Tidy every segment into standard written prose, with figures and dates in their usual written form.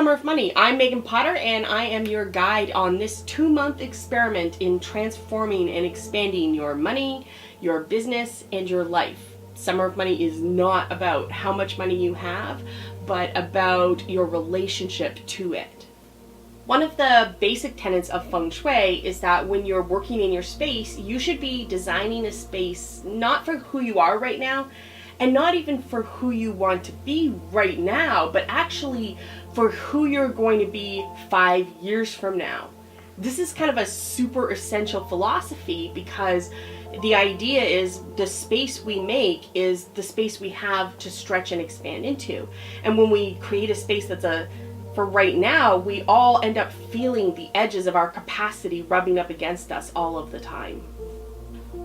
Summer of Money. I'm Megan Potter and I am your guide on this 2-month experiment in transforming and expanding your money, your business, and your life. Summer of Money is not about how much money you have, but about your relationship to it. One of the basic tenets of Feng Shui is that when you're working in your space, you should be designing a space not for who you are right now, and not even for who you want to be right now, but actually for who you're going to be 5 years from now. This is kind of a super essential philosophy because the idea is the space we make is the space we have to stretch and expand into. And when we create a space that's for right now, we all end up feeling the edges of our capacity rubbing up against us all of the time.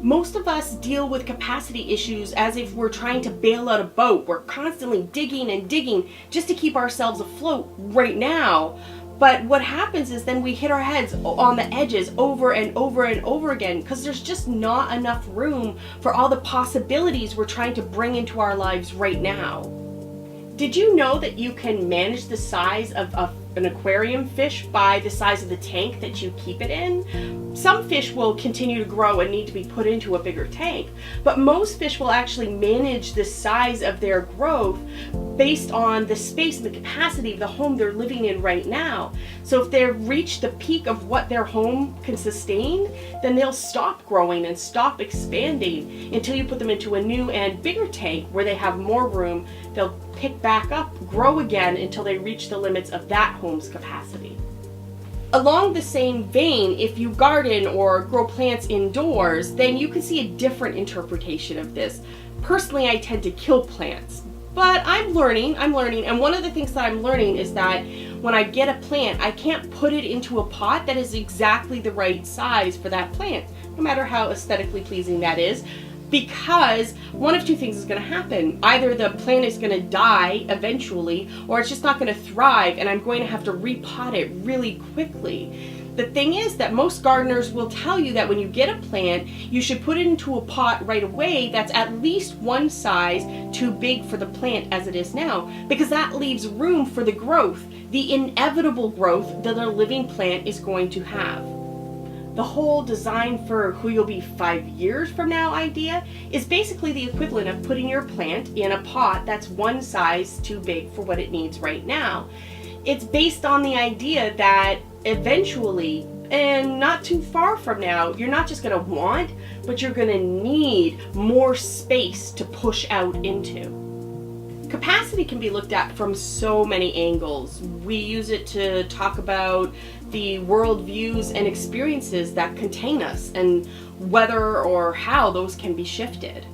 Most of us deal with capacity issues as if we're trying to bail out a boat. We're constantly digging and digging just to keep ourselves afloat right now. But what happens is then we hit our heads on the edges over and over and over again because there's just not enough room for all the possibilities we're trying to bring into our lives right now. Did you know that you can manage the size of an aquarium fish by the size of the tank that you keep it in? Some fish will continue to grow and need to be put into a bigger tank, but most fish will actually manage the size of their growth based on the space and the capacity of the home they're living in right now. So if they've reached the peak of what their home can sustain, then they'll stop growing and stop expanding until you put them into a new and bigger tank where they have more room. They'll pick back up, grow again until they reach the limits of that home's capacity. Along the same vein, if you garden or grow plants indoors, then you can see a different interpretation of this. Personally, I tend to kill plants, but I'm learning, and one of the things that I'm learning is that when I get a plant, I can't put it into a pot that is exactly the right size for that plant, no matter how aesthetically pleasing that is. Because one of two things is going to happen. Either the plant is going to die eventually, or it's just not going to thrive, and I'm going to have to repot it really quickly. The thing is that most gardeners will tell you that when you get a plant, you should put it into a pot right away that's at least one size too big for the plant as it is now, because that leaves room for the growth, the inevitable growth that a living plant is going to have. The whole design for who you'll be 5 years from now idea is basically the equivalent of putting your plant in a pot that's one size too big for what it needs right now. It's based on the idea that eventually, and not too far from now, you're not just going to want, but you're going to need more space to push out into. Capacity can be looked at from so many angles. We use it to talk about the worldviews and experiences that contain us and whether or how those can be shifted.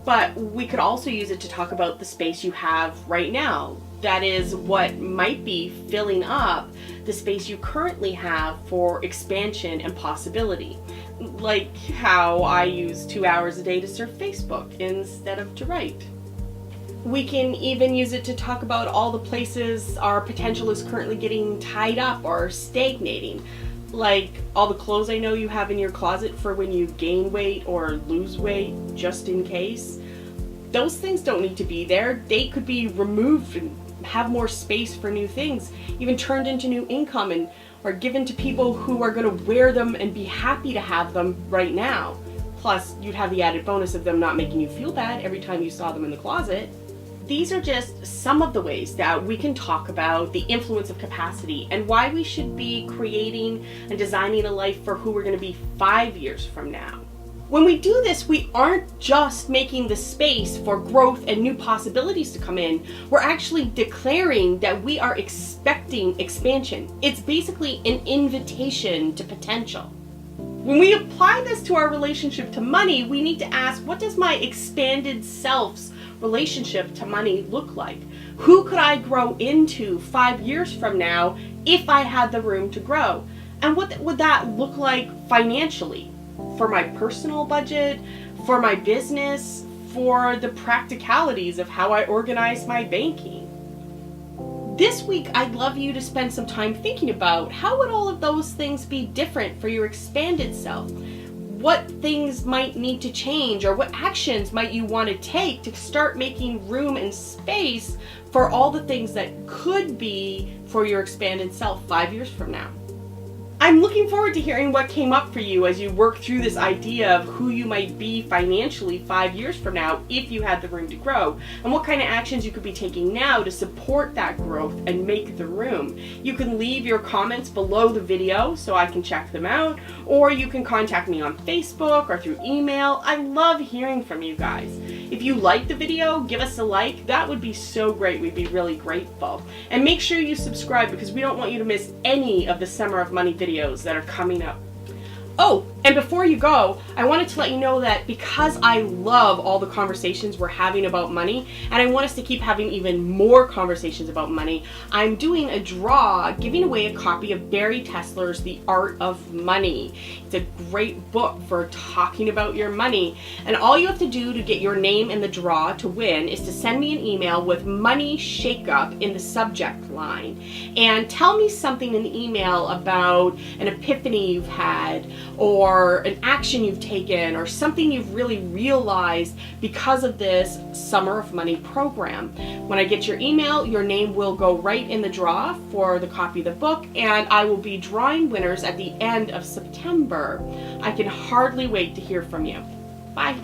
But we could also use it to talk about the space you have right now. That is what might be filling up the space you currently have for expansion and possibility. Like how I use 2 hours a day to surf Facebook instead of to write. We can even use it to talk about all the places our potential is currently getting tied up or stagnating. Like all the clothes I know you have in your closet for when you gain weight or lose weight, just in case. Those things don't need to be there. They could be removed and have more space for new things, even turned into new income or given to people who are going to wear them and be happy to have them right now. Plus, you'd have the added bonus of them not making you feel bad every time you saw them in the closet. These are just some of the ways that we can talk about the influence of capacity and why we should be creating and designing a life for who we're going to be 5 years from now. When we do this, we aren't just making the space for growth and new possibilities to come in. We're actually declaring that we are expecting expansion. It's basically an invitation to potential. When we apply this to our relationship to money, we need to ask, what does my expanded self's relationship to money look like? Who could I grow into 5 years from now if I had the room to grow? And what would that look like financially? For my personal budget, for my business, for the practicalities of how I organize my banking. This week, I'd love you to spend some time thinking about how would all of those things be different for your expanded self? what things might need to change, or what actions might you want to take to start making room and space for all the things that could be for your expanded self 5 years from now. I'm looking forward to hearing what came up for you as you work through this idea of who you might be financially 5 years from now if you had the room to grow, and what kind of actions you could be taking now to support that growth and make the room. You can leave your comments below the video so I can check them out, or you can contact me on Facebook or through email. I love hearing from you guys. If you like the video, give us a like. That would be so great. We'd be really grateful. And make sure you subscribe, because we don't want you to miss any of the Summer of Money videos that are coming up. Oh, and before you go, I wanted to let you know that because I love all the conversations we're having about money, and I want us to keep having even more conversations about money, I'm doing a draw giving away a copy of Bari Tessler's The Art of Money. It's a great book for talking about your money, and all you have to do to get your name in the draw to win is to send me an email with Money Shakeup in the subject line, and tell me something in the email about an epiphany you've had, or an action you've taken, or something you've really realized because of this Summer of Money program. When I get your email, your name will go right in the draw for the copy of the book, and I will be drawing winners at the end of September. I can hardly wait to hear from you. Bye.